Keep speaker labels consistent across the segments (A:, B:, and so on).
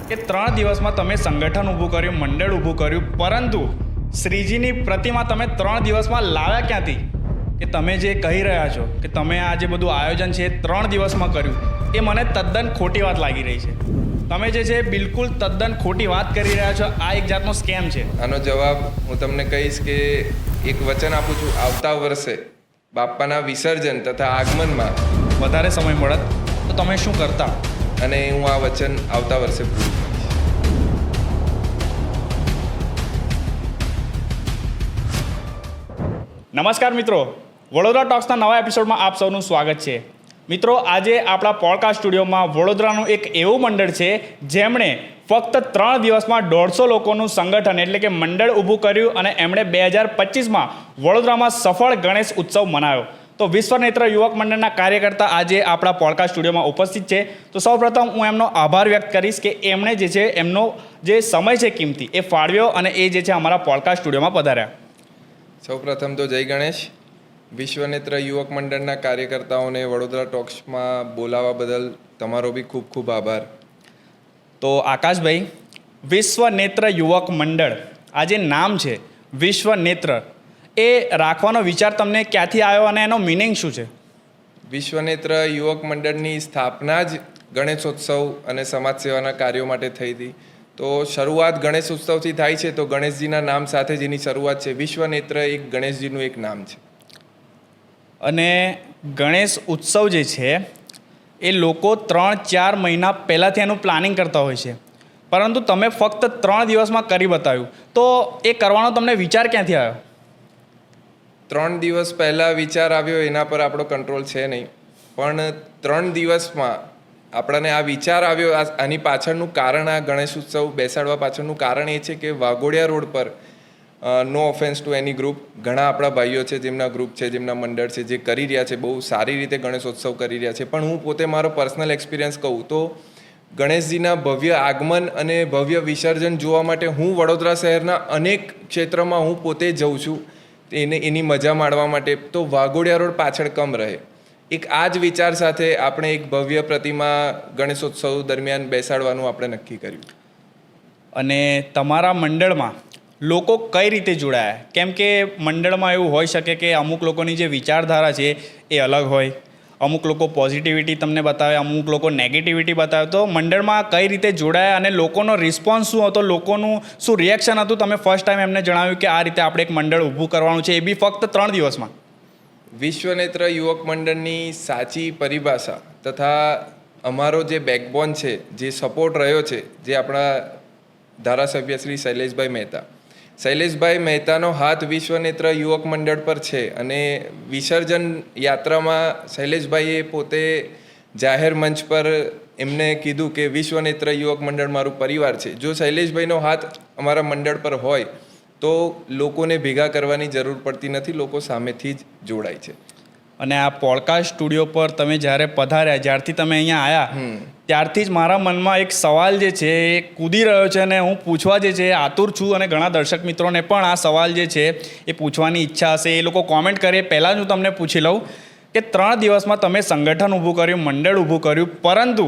A: કે 3 દિવસમાં તમે સંગઠન ઊભું કર્યું, મંડળ ઊભું કર્યું, પરંતુ શ્રીજીની પ્રતિમા તમે 3 દિવસમાં લાવ્યા ક્યાંથી? કે તમે જે કહી રહ્યા છો કે તમે આ જે બધું આયોજન છે એ 3 દિવસમાં કર્યું, એ મને તદ્દન ખોટી વાત લાગી રહી છે. તમે જે છે બિલકુલ તદ્દન ખોટી વાત કરી રહ્યા છો. આ એક જાતનો સ્કેમ છે.
B: આનો જવાબ હું તમને કહીશ કે એક વચન આપું છું, આવતા વર્ષે બાપાના વિસર્જન તથા આગમનમાં
A: વધારે સમય મળત તો તમે શું કરતા?
B: અને હું આ વચન આવતા વર્ષે પૂરું કરીશ.
A: નમસ્કાર મિત્રો, વડોદરા ટોક્સના નવા એપિસોડમાં આપ સૌનું સ્વાગત છે. મિત્રો, આજે આપણા પોડકાસ્ટ સ્ટુડિયોમાં વડોદરાનું એક એવું મંડળ છે જેમણે ફક્ત 3 દિવસમાં 150 લોકોનું સંગઠન એટલે કે મંડળ ઊભું કર્યું અને એમણે 2025માં વડોદરામાં સફળ ગણેશ ઉત્સવ મનાવ્યો. તો વિશ્વનેત્ર યુવક મંડળના કાર્યકર્તા આજે આપણા પોડકાસ્ટ સ્ટુડિયોમાં ઉપસ્થિત છે. તો સૌપ્રથમ હું એમનો આભાર વ્યક્ત કરીશ કે એમણે જે છે એમનો જે સમય છે કિંમતી એ ફાળવ્યો અને એ જે છે અમારા પોડકાસ્ટ સ્ટુડિયોમાં પધાર્યા.
B: સૌપ્રથમ તો જય ગણેશ. વિશ્વનેત્ર યુવક મંડળના કાર્યકર્તાઓને વડોદરા ટોક્સમાં બોલાવવા બદલ તમારો બી ખૂબ ખૂબ આભાર.
A: તો આકાશભાઈ, વિશ્વનેત્ર યુવક મંડળ આ જે નામ છે વિશ્વનેત્ર, એ રાખવાનો વિચાર તમને ક્યાંથી આવ્યો અને એનો મિનિંગ શું છે?
B: વિશ્વનેત્ર યુવક મંડળની સ્થાપના જ ગણેશોત્સવ અને સમાજ સેવાના કાર્યો માટે થઈ હતી. તો શરૂઆત ગણેશ ઉત્સવથી થાય છે, તો ગણેશજીના નામ સાથે જ એની શરૂઆત છે. વિશ્વનેત્ર એક ગણેશજીનું એક નામ છે.
A: અને ગણેશ ઉત્સવ જે છે એ લોકો 3-4 મહિના પહેલાંથી એનું પ્લાનિંગ કરતા હોય છે, પરંતુ તમે ફક્ત 3 દિવસમાં કરી બતાવ્યું. તો એ કરવાનો તમને વિચાર ક્યાંથી આવ્યો?
B: 3 દિવસ પહેલાં વિચાર આવ્યો એના પર આપણો કંટ્રોલ છે નહીં, પણ 3 દિવસમાં આપણને આ વિચાર આવ્યો. આની પાછળનું કારણ, આ ગણેશ ઉત્સવ બેસાડવા પાછળનું કારણ એ છે કે વાઘોડિયા રોડ પર, નો ઓફેન્સ ટુ એની ગ્રુપ, ઘણા આપણા ભાઈઓ છે જેમના ગ્રુપ છે, જેમના મંડળ છે, જે કરી રહ્યા છે, બહુ સારી રીતે ગણેશોત્સવ કરી રહ્યા છે. પણ હું પોતે મારો પર્સનલ એક્સપિરિયન્સ કહું તો ગણેશજીના ભવ્ય આગમન અને ભવ્ય વિસર્જન જોવા માટે હું વડોદરા શહેરના અનેક ક્ષેત્રમાં હું પોતે જઉં છું એની મજા માણવા માટે. તો વાઘોડિયા રોડ પાછળ કમ રહે, એક આ જ વિચાર સાથે આપણે એક ભવ્ય પ્રતિમા ગણેશોત્સવ દરમિયાન બેસાડવાનું આપણે નક્કી કર્યું.
A: અને તમારા મંડળમાં લોકો કઈ રીતે જોડાયા? કેમ કે મંડળમાં એવું હોઈ શકે કે અમુક લોકોની જે વિચારધારા છે એ અલગ હોય, અમુક લોકો પોઝિટિવિટી તમને બતાવે, અમુક લોકો નેગેટિવિટી બતાવે. તો મંડળમાં કઈ રીતે જોડાયા અને લોકોનો રિસ્પોન્સ શું હતો, લોકોનું શું રિએક્શન હતું? તમે ફર્સ્ટ ટાઈમ એમને જણાવ્યું કે આ રીતે આપણે એક મંડળ ઊભું કરવાનું છે, એ બી ફક્ત 3 દિવસમાં.
B: વિશ્વનેત્ર યુવક મંડળની સાચી પરિભાષા તથા અમારો જે બેકબોન છે, જે સપોર્ટ રહ્યો છે, જે આપણા ધારાસભ્ય શ્રી શૈલેષભાઈ મહેતાનો હાથ વિશ્વનેત્ર યુવક મંડળ પર છે. અને વિસર્જન યાત્રામાં શૈલેષભાઈએ પોતે જાહેર મંચ પર એમને કીધું કે વિશ્વનેત્ર યુવક મંડળ મારું પરિવાર છે. જો શૈલેષભાઈનો હાથ અમારા મંડળ પર હોય તો લોકોને ભેગા કરવાની જરૂર પડતી નથી, લોકો સામેથી જ જોડાય છે.
A: અને આ પોડકાસ્ટ સ્ટુડિયો પર તમે જ્યારે પધાર્યા, જ્યારથી તમે અહીંયા આવ્યા ત્યારથી જ મારા મનમાં એક સવાલ જે છે એ કૂદી રહ્યો છે અને હું પૂછવા જે છે આતુર છું. અને ઘણા દર્શક મિત્રોને પણ આ સવાલ જે છે એ પૂછવાની ઈચ્છા હશે. એ લોકો કોમેન્ટ કરે પહેલાં જ હું તમને પૂછી લઉં કે 3 દિવસમાં તમે સંગઠન ઊભું કર્યું, મંડળ ઊભું કર્યું, પરંતુ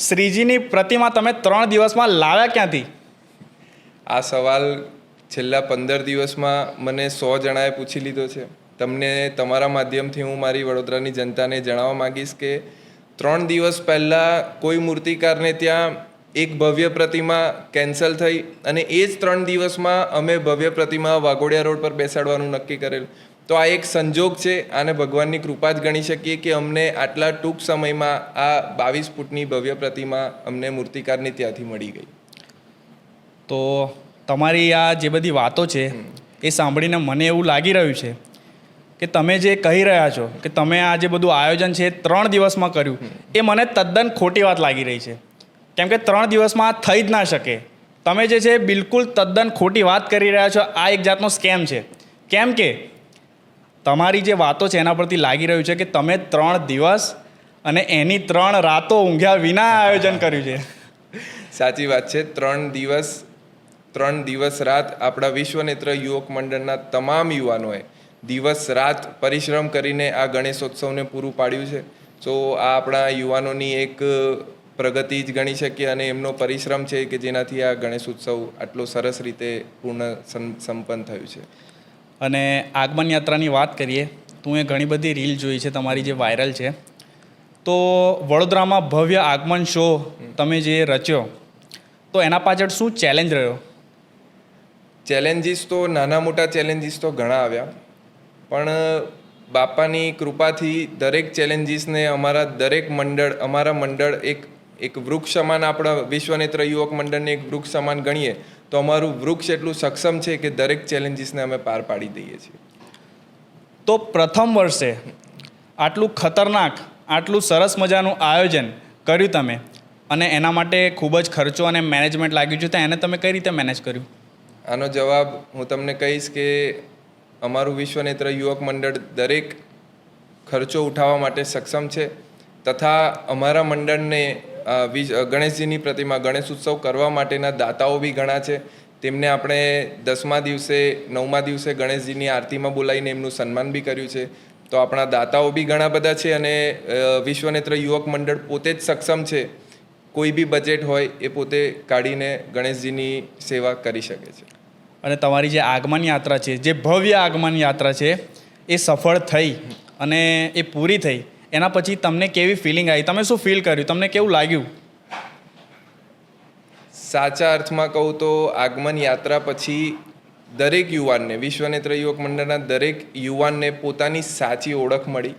A: શ્રીજીની પ્રતિમા તમે 3 દિવસમાં લાવ્યા ક્યાંથી?
B: આ સવાલ છેલ્લા 15 દિવસમાં મને 100 જણાએ પૂછી લીધો છે. તમને તમારા માધ્યમથી હું મારી વડોદરાની જનતાને જણાવવા માગીશ કે 3 દિવસ પહેલાં કોઈ મૂર્તિકારને ત્યાં એક ભવ્ય પ્રતિમા કેન્સલ થઈ અને એ જ 3 દિવસમાં અમે ભવ્ય પ્રતિમા વાઘોડિયા રોડ પર બેસાડવાનું નક્કી કરેલું. તો આ એક સંજોગ છે, આને ભગવાનની કૃપા જ ગણી શકીએ કે અમને આટલા ટૂંક સમયમાં આ 22 ફૂટની ભવ્ય પ્રતિમા અમને મૂર્તિકારની ત્યાંથી મળી ગઈ.
A: તો તમારી આ જે બધી વાતો છે એ સાંભળીને મને એવું લાગી રહ્યું છે કે તમે જે કહી રહ્યા છો કે તમે આ જે બધું આયોજન છે 3 દિવસમાં કર્યું, એ મને તદ્દન ખોટી વાત લાગી રહી છે. કેમ કે 3 દિવસમાં આ થઈ જ ના શકે. તમે જે છે બિલકુલ તદ્દન ખોટી વાત કરી રહ્યા છો. આ એક જાતનો સ્કેમ છે. કેમ કે તમારી જે વાતો છે એના પરથી લાગી રહ્યું છે કે તમે 3 દિવસ અને એની 3 રાતો ઊંઘ્યા વિના આયોજન કર્યું છે.
B: સાચી વાત છે. 3 દિવસ રાત આપણા વિશ્વનેત્ર યુવક મંડળના તમામ યુવાનોએ દિવસ રાત પરિશ્રમ કરીને આ ગણેશોત્સવને પૂરું પાડ્યું છે. સો આ આપણા યુવાનોની એક પ્રગતિ જ ગણી શકીએ અને એમનો પરિશ્રમ છે કે જેનાથી આ ગણેશ ઉત્સવ આટલો સરસ રીતે સંપન્ન થયું છે.
A: અને આગમન યાત્રાની વાત કરીએ તો એ ઘણી બધી રીલ જોઈ છે તમારી જે વાયરલ છે. તો વડોદરામાં ભવ્ય આગમન શો તમે જે રચ્યો તો એના પાછળ શું ચેલેન્જ રહ્યો?
B: ચેલેન્જીસ તો નાના મોટા ચેલેન્જીસ તો ઘણા આવ્યા, પણ બાપાની કૃપાથી દરેક ચેલેન્જીસને અમારા મંડળ એક વૃક્ષ સમાન, આપણા વિશ્વનેત્ર યુવક મંડળને એક વૃક્ષ સમાન ગણીએ તો અમારું વૃક્ષ એટલું સક્ષમ છે કે દરેક ચેલેન્જીસને અમે પાર પાડી દઈએ છીએ.
A: તો પ્રથમ વર્ષે આટલું ખતરનાક, આટલું સરસ મજાનું આયોજન કર્યું તમે, અને એના માટે ખૂબ જ ખર્ચો અને મેનેજમેન્ટ લાગ્યું છે, તો એને તમે કઈ રીતે મેનેજ કર્યું?
B: આનો જવાબ હું તમને કહીશ કે અમારું વિશ્વનેત્ર યુવક મંડળ દરેક ખર્ચો ઉઠાવવા માટે સક્ષમ છે, તથા અમારા મંડળને ગણેશજીની પ્રતિમા, ગણેશ ઉત્સવ કરવા માટેના દાતાઓ બી ઘણા છે. તેમને આપણે 10મા દિવસે 9મા દિવસે ગણેશજીની આરતીમાં બોલાવીને એમનું સન્માન બી કર્યું છે. તો આપણા દાતાઓ બી ઘણા બધા છે અને વિશ્વનેત્ર યુવક મંડળ પોતે જ સક્ષમ છે, કોઈ બી બજેટ હોય એ પોતે કાઢીને ગણેશજીની સેવા કરી શકે છે.
A: અને તમારી જે આગમન યાત્રા છે, જે ભવ્ય આગમન યાત્રા છે, એ સફળ થઈ અને એ પૂરી થઈ, એના પછી તમને કેવી ફિલિંગ આવી? તમે શું ફીલ કર્યું? તમને કેવું લાગ્યું?
B: સાચા અર્થમાં કહું તો આગમન યાત્રા પછી દરેક યુવાનને, વિશ્વનેત્ર યુવક મંડળના દરેક યુવાનને પોતાની સાચી ઓળખ મળી.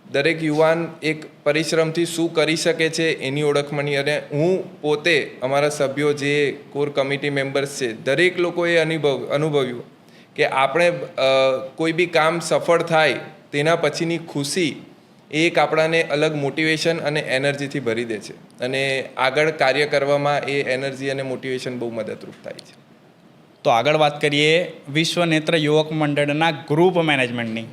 B: દરેક યુવાન એક પરિશ્રમથી શું કરી શકે છે એની ઓળખ મળી. અને હું પોતે, અમારા સભ્યો જે કોર કમિટી મેમ્બર્સ છે, દરેક લોકોએ અનુભવ્યું કે આપણે કોઈ બી કામ સફળ થાય તેના પછીની ખુશી એ એક આપણાને અલગ મોટિવેશન અને એનર્જીથી ભરી દે છે, અને આગળ કાર્ય કરવામાં એ એનર્જી અને મોટિવેશન બહુ મદદરૂપ થાય છે.
A: તો આગળ વાત કરીએ વિશ્વનેત્ર યુવક મંડળના ગ્રુપ મેનેજમેન્ટની,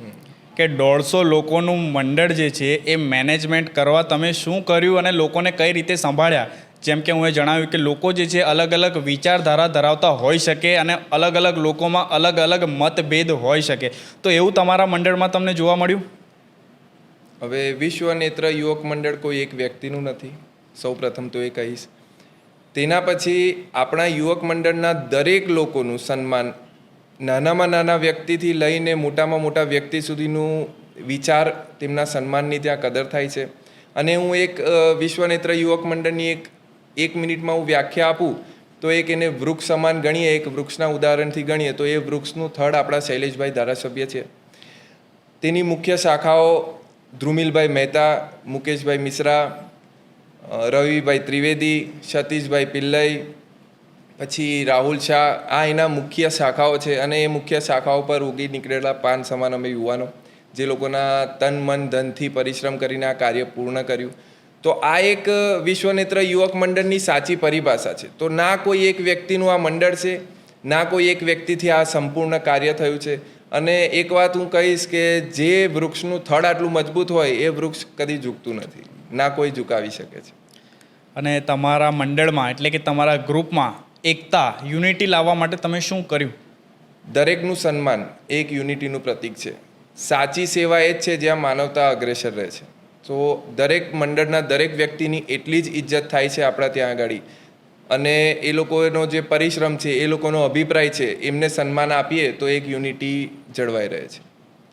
A: કે 150 લોકોનું મંડળ જે છે એ મેનેજમેન્ટ કરવા તમે શું કર્યું અને લોકોને કઈ રીતે સંભાળ્યા? જેમ કે હું જણાવ્યું કે લોકો જે છે અલગ અલગ વિચારધારા ધરાવતા હોઈ શકે અને અલગ અલગ લોકોમાં અલગ અલગ મતભેદ હોઈ શકે, તો એવું તમારા મંડળમાં તમને જોવા મળ્યું?
B: હવે વિશ્વનેત્ર યુવક મંડળ કોઈ એક વ્યક્તિનું નથી, સૌ પ્રથમ તો એ કહીશ. તેના પછી આપણા યુવક મંડળના દરેક લોકોનું સન્માન, નાનામાં નાના વ્યક્તિથી લઈને મોટામાં મોટા વ્યક્તિ સુધીનું વિચાર, તેમના સન્માનની ત્યાં કદર થાય છે. અને હું એક વિશ્વનેત્ર યુવક મંડળની એક મિનિટમાં હું વ્યાખ્યા આપું તો એને વૃક્ષ સમાન ગણીએ, એક વૃક્ષના ઉદાહરણથી ગણીએ તો એ વૃક્ષનું થડ આપણા શૈલેષભાઈ ધારાસભ્ય છે. તેની મુખ્ય શાખાઓ ધ્રુમિલભાઈ મહેતા, મુકેશભાઈ મિશ્રા, રવિભાઈ ત્રિવેદી, સતીશભાઈ પિલ્લઈ, પછી રાહુલ શાહ, આ એના મુખ્ય શાખાઓ છે. અને એ મુખ્ય શાખાઓ પર ઉગી નીકળેલા પાન સમાન અમે યુવાનો, જે લોકોના તન મન ધનથી પરિશ્રમ કરીને આ કાર્ય પૂર્ણ કર્યું. તો આ એક વિશ્વનેત્ર યુવક મંડળની સાચી પરિભાષા છે. તો ના કોઈ એક વ્યક્તિનું આ મંડળ છે, ના કોઈ એક વ્યક્તિથી આ સંપૂર્ણ કાર્ય થયું છે. અને એક વાત હું કહીશ કે જે વૃક્ષનું થડ આટલું મજબૂત હોય એ વૃક્ષ કદી ઝૂકતું નથી, ના કોઈ ઝુકાવી શકે છે.
A: અને તમારા મંડળમાં, એટલે કે તમારા ગ્રુપમાં એકતા, યુનિટી લાવવા માટે તમે શું કર્યું?
B: દરેકનું સન્માન એક યુનિટીનું પ્રતીક છે. સાચી સેવા એ જ છે જ્યાં માનવતા અગ્રેસર રહે છે. તો દરેક મંડળના દરેક વ્યક્તિની એટલી જ ઇજ્જત થાય છે આપણા ત્યાં આગળ, અને એ લોકોનો જે પરિશ્રમ છે, એ લોકોનો અભિપ્રાય છે, એમને સન્માન આપીએ તો એક યુનિટી જળવાઈ રહે છે.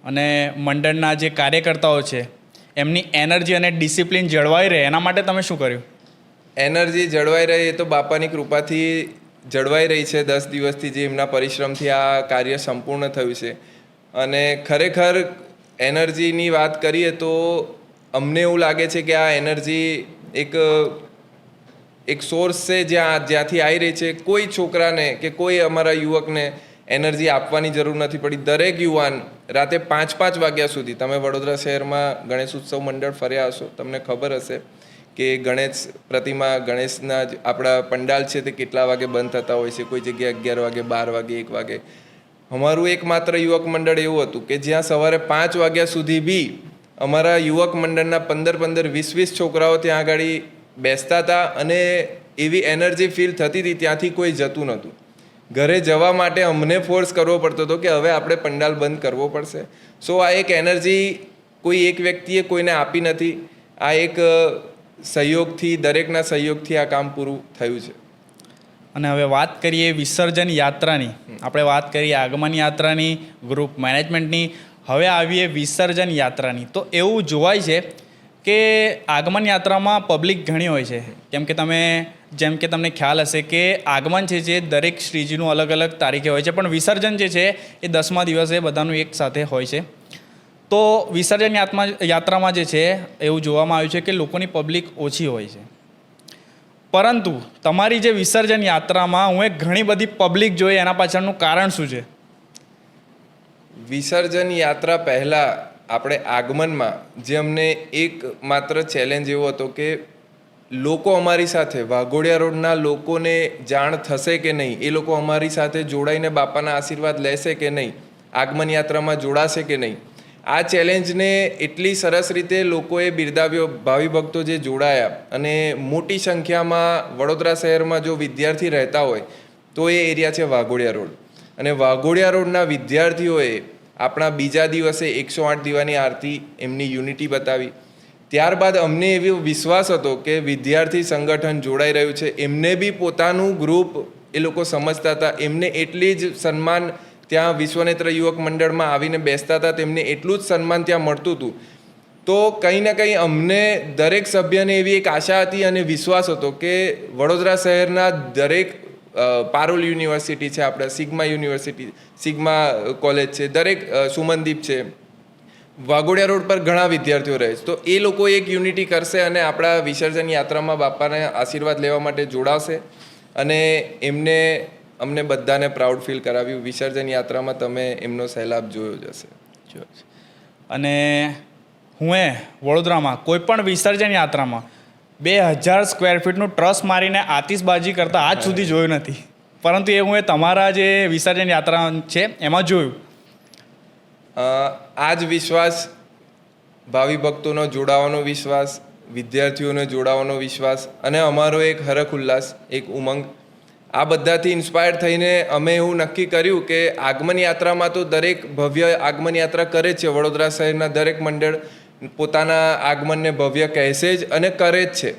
A: અને મંડળના જે કાર્યકર્તાઓ છે એમની એનર્જી અને ડિસિપ્લિન જળવાઈ રહે એના માટે તમે શું કર્યું?
B: એનર્જી જળવાઈ રહે એ તો બાપાની કૃપાથી જળવાઈ રહી છે. 10 દિવસથી જે એમના પરિશ્રમથી આ કાર્ય સંપૂર્ણ થયું છે. અને ખરેખર એનર્જીની વાત કરીએ તો અમને એવું લાગે છે કે આ એનર્જી એક સોર્સ છે જ્યાંથી આવી રહી છે. કોઈ છોકરાને કે કોઈ અમારા યુવકને એનર્જી આપવાની જરૂર નથી પડી. દરેક યુવાન રાતે 5-5 વાગ્યા સુધી, તમે વડોદરા શહેરમાં ગણેશ ઉત્સવ મંડળ ફર્યા હશો, તમને ખબર હશે કે ગણેશ પ્રતિમા, ગણેશના આપણા પંડાલ છે તે કેટલા વાગે બંધ થતા હોય છે. કોઈ જગ્યાએ 11 વાગે, 12 વાગે, 1 વાગે. અમારું એકમાત્ર યુવક મંડળ એવું હતું કે જ્યાં સવારે 5 વાગ્યા સુધી બી અમારા યુવક મંડળના 15-15, 20-20 છોકરાઓ ત્યાં આગળ બેસતા હતા, અને એવી એનર્જી ફીલ થતી હતી, ત્યાંથી કોઈ જતું નહોતું. ઘરે જવા માટે અમને ફોર્સ કરવો પડતો હતો કે હવે આપણે પંડાલ બંધ કરવો પડશે. સો આ એક એનર્જી કોઈ એક વ્યક્તિએ કોઈને આપી નથી. આ એક સહયોગથી, દરેકના સહયોગથી આ કામ પૂરું થયું છે.
A: અને હવે વાત કરીએ વિસર્જન યાત્રાની. આપણે વાત કરીએ આગમન યાત્રાની, ગ્રુપ મેનેજમેન્ટની, હવે આવીએ વિસર્જન યાત્રાની. તો એવું જોવાય છે કે આગમન યાત્રામાં પબ્લિક ઘણી હોય છે. જેમ કે તમને ખ્યાલ હશે કે આગમન છે જે દરેક શ્રીજીનું અલગ અલગ તારીખે હોય છે, પણ વિસર્જન જે છે એ 10મા દિવસે બધાનું એક સાથે હોય છે. તો વિસર્જન યાત્રામાં જે છે એવું જોવામાં આવ્યું છે કે લોકોની પબ્લિક ઓછી હોય છે. પરંતુ તમારી જે વિસર્જન યાત્રામાં હું એક ઘણી બધી પબ્લિક જોઈ, એના પાછળનું કારણ શું છે?
B: વિસર્જન યાત્રા પહેલાં આપણે આગમનમાં જે અમને એક માત્ર ચેલેન્જ એવો હતો કે લોકો અમારી સાથે, વાઘોડિયા રોડના લોકોને જાણ થશે કે નહીં, એ લોકો અમારી સાથે જોડાઈને બાપાના આશીર્વાદ લેશે કે નહીં, આગમન યાત્રામાં જોડાશે કે નહીં. આ ચેલેન્જને એટલી સરસ રીતે લોકોએ બિરદાવ્યો, ભાવિ ભક્તો જે જોડાયા, અને મોટી સંખ્યામાં વડોદરા શહેરમાં જો વિદ્યાર્થી રહેતા હોય તો એ એરિયા છે વાઘોડિયા રોડ. અને વાઘોડિયા રોડના વિદ્યાર્થીઓએ આપણા બીજા દિવસે 108 દીવાની આરતી એમની યુનિટી બતાવી. ત્યારબાદ અમને એવો વિશ્વાસ હતો કે વિદ્યાર્થી સંગઠન જોડાઈ રહ્યું છે, એમને બી પોતાનું ગ્રુપ એ લોકો સમજતા હતા, એમને એટલી જ સન્માન ત્યાં વિશ્વનેત્ર યુવક મંડળમાં આવીને બેસતા હતા, તેમને એટલું જ સન્માન ત્યાં મળતું હતું. તો કંઈ ને કંઈ અમને દરેક સભ્યને એવી એક આશા હતી અને વિશ્વાસ હતો કે વડોદરા શહેરના દરેક પારોલ યુનિવર્સિટી છે, આપણે સિગ્મા યુનિવર્સિટી, સિગ્મા કોલેજ છે, દરેક સુમનદીપ છે, વાઘોડિયા રોડ પર ઘણા વિદ્યાર્થીઓ રહે છે, તો એ લોકો એક યુનિટી કરશે અને આપણા વિસર્જન યાત્રામાં બાપાને આશીર્વાદ લેવા માટે જોડાશે. અને અમને બધાને પ્રાઉડ ફીલ કરાવ્યું. વિસર્જન યાત્રામાં તમે એમનો સહેલાબ જોયો જ હશે.
A: અને હું વડોદરામાં કોઈ પણ વિસર્જન યાત્રામાં 2000 સ્ક્વેર ફીટનું ટ્રસ મારીને આતિશબાજી કરતા આજ સુધી જોયું નથી, પરંતુ એ હું તમારા જે વિસર્જન યાત્રા છે એમાં જોયું.
B: આ જ વિશ્વાસ, ભાવિ ભક્તોનો જોડાવાનો વિશ્વાસ, વિદ્યાર્થીઓને જોડાવાનો વિશ્વાસ, અને અમારો એક હરખ ઉલ્લાસ, એક ઉમંગ, આ બધાથી ઇન્સ્પાયર થઈને અમે એવું નક્કી કર્યું કે આગમન યાત્રામાં તો દરેક ભવ્ય આગમન યાત્રા કરે જ છે. વડોદરા શહેરના દરેક મંડળ પોતાના આગમનને ભવ્ય કહેશે જ અને કરે જ છે,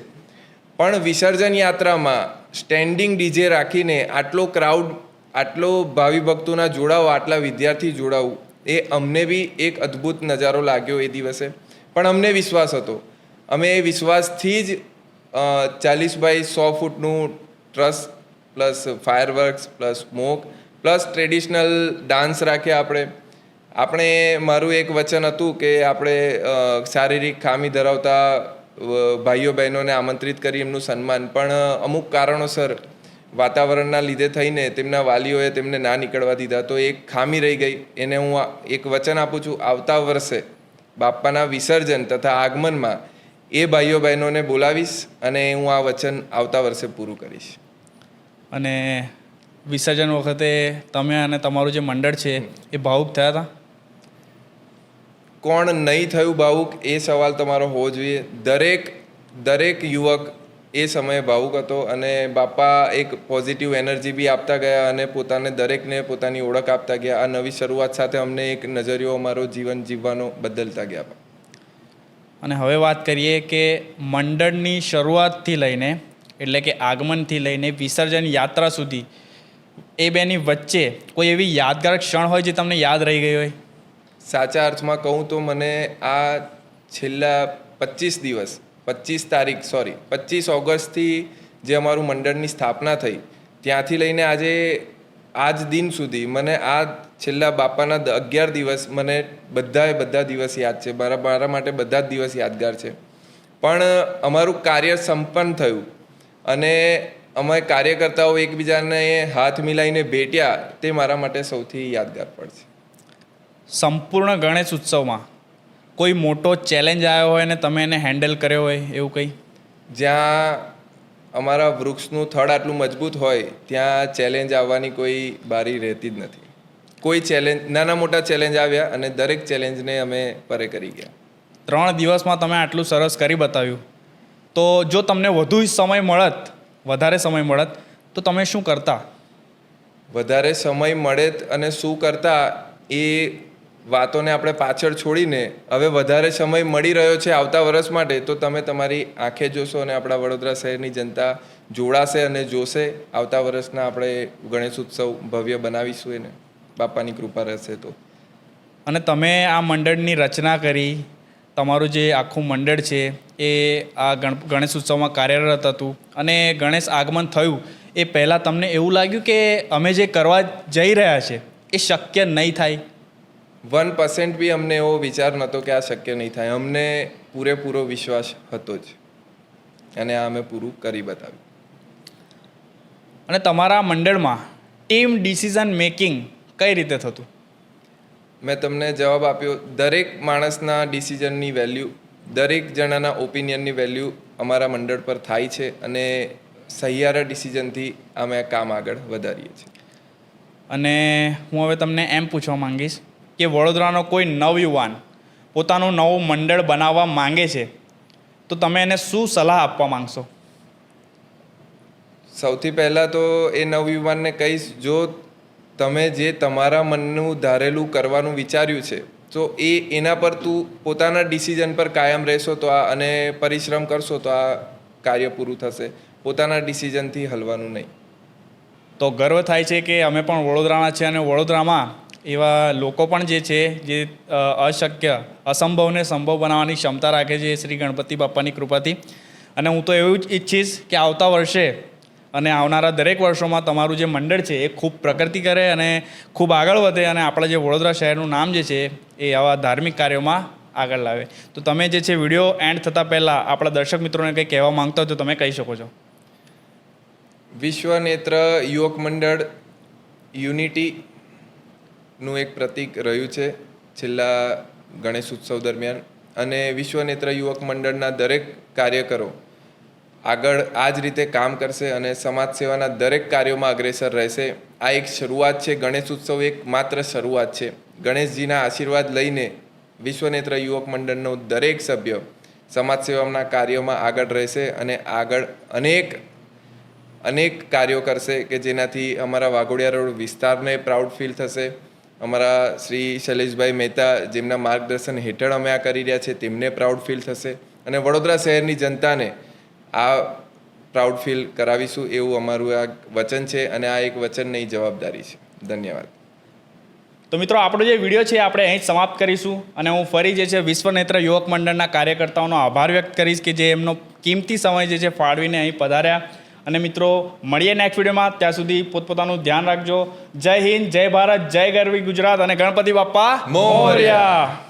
B: પણ વિસર્જન યાત્રામાં સ્ટેન્ડિંગ ડીજે રાખીને આટલો ક્રાઉડ, આટલો ભાવિ ભક્તોના જોડાવો, આટલા વિદ્યાર્થી જોડાવું, એ અમને બી એક અદ્ભુત નજારો લાગ્યો એ દિવસે. પણ અમને વિશ્વાસ હતો, અમે એ વિશ્વાસથી જ 40 બાય 100 ફૂટનું truss plus fireworks plus smoke plus traditional dance રાખ્યા. આપણે મારું એક વચન હતું કે આપણે શારીરિક ખામી ધરાવતા ભાઈઓ બહેનોને આમંત્રિત કરી એમનું સન્માન, પણ અમુક કારણોસર વાતાવરણના લીધે થઈને તેમના વાલીઓએ તેમને ના નીકળવા દીધા, તો એક ખામી રહી ગઈ. એને હું એક વચન આપું છું, આવતા વર્ષે બાપાના વિસર્જન તથા આગમનમાં એ ભાઈઓ બહેનોને બોલાવીશ અને હું આ વચન આવતા વર્ષે પૂરું કરીશ.
A: અને વિસર્જન વખતે તમે અને તમારું જે મંડળ છે એ ભાવુક થયા હતા?
B: કોણ નહીં થયું ભાવુક, એ સવાલ તમારો હોવો જોઈએ. દરેક યુવક એ સમયે ભાવુક હતો, અને બાપા એક પોઝિટિવ એનર્જી બી આપતા ગયા અને પોતાને દરેકને પોતાની ઓળખ આપતા ગયા. આ નવી શરૂઆત સાથે અમને એક નજરિયો અમારો જીવન જીવવાનો બદલતા ગયા.
A: અને હવે વાત કરીએ કે મંડળની શરૂઆતથી લઈને, એટલે કે આગમનથી લઈને વિસર્જન યાત્રા સુધી, એ બેની વચ્ચે કોઈ એવી યાદગાર ક્ષણ હોય જે તમને યાદ રહી ગઈ હોય?
B: સાચા અર્થમાં કહું તો મને આ છેલ્લા 25 ઓગસ્ટથી જે અમારું મંડળની સ્થાપના થઈ ત્યાંથી લઈને આજ દિન સુધી મને આ છેલ્લા બાપાના 11 દિવસ મને બધા દિવસ યાદ છે. મારા માટે બધા જ દિવસ યાદગાર છે. પણ અમારું કાર્ય સંપન્ન થયું અને અમે કાર્યકર્તાઓ એકબીજાને હાથ મિલાઈને ભેટ્યા, તે મારા માટે સૌથી યાદગાર પળ છે.
A: સંપૂર્ણ ગણેશ ઉત્સવમાં કોઈ મોટો ચેલેન્જ આવ્યો હોય અને તમે એને હેન્ડલ કર્યો હોય એવું કંઈ?
B: જ્યાં અમારા વૃક્ષનું થડ આટલું મજબૂત હોય ત્યાં ચેલેન્જ આવવાની કોઈ બારી રહેતી જ નથી. કોઈ ચેલેન્જ, નાના મોટા ચેલેન્જ આવ્યા અને દરેક ચેલેન્જને અમે પરે કરી ગયા.
A: 3 દિવસમાં તમે આટલું સરસ કરી બતાવ્યું, તો જો તમને વધારે સમય મળત તો તમે શું કરતા?
B: વધારે સમય મળે અને શું કરતા, એ વાતોને આપણે પાછળ છોડીને હવે વધારે સમય મળી રહ્યો છે આવતા વર્ષ માટે, તો તમે તમારી આંખે જોશો અને આપણા વડોદરા શહેરની જનતા જોડાશે અને જોશે. આવતા વર્ષના આપણે ગણેશ ઉત્સવ ભવ્ય બનાવીશું એને, બાપાની કૃપા રહેશે તો.
A: અને તમે આ મંડળની રચના કરી, તમારું જે આખું મંડળ છે એ આ ગણેશ ઉત્સવમાં કાર્યરત હતું, અને ગણેશ આગમન થયું એ પહેલાં તમને એવું લાગ્યું કે અમે જે કરવા જઈ રહ્યા છે એ શક્ય નહીં થાય?
B: 1% બી અમને એવો વિચાર નહોતો કે આ શક્ય નહીં થાય. અમને પૂરેપૂરો વિશ્વાસ હતો જ, અને આ અમે પૂરું કરી બતાવ્યું.
A: અને તમારા મંડળમાં ટીમ ડિસિઝન મેકિંગ કઈ રીતે થતું?
B: મેં તમને જવાબ આપ્યો. દરેક માણસના ડિસિઝનની વેલ્યુ, દરેક જણાના ઓપિનિયનની વેલ્યુ અમારા મંડળ પર થાય છે, અને સહિયારા ડિસિઝનથી અમે કામ આગળ વધારીએ છીએ.
A: અને હું હવે તમને એમ પૂછવા માંગીશ કે વડોદરાનો કોઈ નવયુવાન પોતાનું નવું મંડળ બનાવવા માંગે છે તો તમે એને શું સલાહ આપવા માંગશો?
B: સૌથી પહેલાં તો એ નવયુવાનને કહીશ, જો તમે જે તમારા મનનું ધારેલું કરવાનું વિચાર્યું છે તો એના પર તું પોતાના ડિસિઝન પર કાયમ રહેશો તો આ, અને પરિશ્રમ કરશો તો આ કાર્ય પૂરું થશે. પોતાના ડિસિઝનથી હલવાનું નહીં.
A: તો ગર્વ થાય છે કે અમે પણ વડોદરાના છે, અને વડોદરામાં એવા લોકો પણ જે છે જે અશક્ય અસંભવને સંભવ બનાવવાની ક્ષમતા રાખે છે શ્રી ગણપતિ બાપાની કૃપાથી. અને હું તો એવું જ ઈચ્છીશ કે આવતા વર્ષે અને આવનારા દરેક વર્ષોમાં તમારું જે મંડળ છે એ ખૂબ પ્રગતિ કરે અને ખૂબ આગળ વધે, અને આપણા જે વડોદરા શહેરનું નામ જે છે એ આવા ધાર્મિક કાર્યોમાં આગળ લાવે. તો તમે જે છે વિડીયો એન્ડ થતાં પહેલાં આપણા દર્શક મિત્રોને કંઈ કહેવા માંગતા હોય તો તમે કહી શકો છો.
B: વિશ્વનેત્ર યુવક મંડળ યુનિટીનું એક પ્રતીક રહ્યું છે છેલ્લા ગણેશ ઉત્સવ દરમિયાન, અને વિશ્વનેત્ર યુવક મંડળના દરેક કાર્યકરો આગળ આ જ રીતે કામ કરશે અને સમાજ સેવાના દરેક કાર્યોમાં અગ્રેસર રહેશે. આ એક શરૂઆત છે. ગણેશ ઉત્સવ એક માત્ર શરૂઆત છે. ગણેશજીના આશીર્વાદ લઈને વિશ્વનેત્ર યુવક મંડળનો દરેક સભ્ય સમાજ સેવાના કાર્યોમાં આગળ રહેશે અને આગળ અનેક કાર્યો કરશે કે જેનાથી અમારા વાઘોડિયા રોડ વિસ્તારને પ્રાઉડ ફીલ થશે. અમારા શ્રી શૈલેષભાઈ મહેતા જેમના માર્ગદર્શન હેઠળ અમે આ કરી રહ્યા છે તેમને પ્રાઉડ ફીલ થશે, અને વડોદરા શહેરની જનતાને આ પ્રાઉડ ફીલ કરાવીશું એવું અમારું આ વચન છે, અને આ એક વચન નહીં જવાબદારી છે. ધન્યવાદ.
A: તો મિત્રો, આપણો જે વિડીયો છે આપણે અહીં જ સમાપ્ત કરીશું, અને હું ફરી જે છે વિશ્વનેત્ર યુવક મંડળના કાર્યકર્તાઓનો આભાર વ્યક્ત કરીશ કે જે એમનો કિંમતી સમય જે છે ફાળવીને અહીં પધાર્યા. અને મિત્રો, મળીએ નેક્સ્ટ વિડીયોમાં. ત્યાં સુધી પોતપોતાનું ધ્યાન રાખજો. જય હિન્દ, જય ભારત, જય ગરવી ગુજરાત, અને ગણપતિ બાપ્પા મોરયા.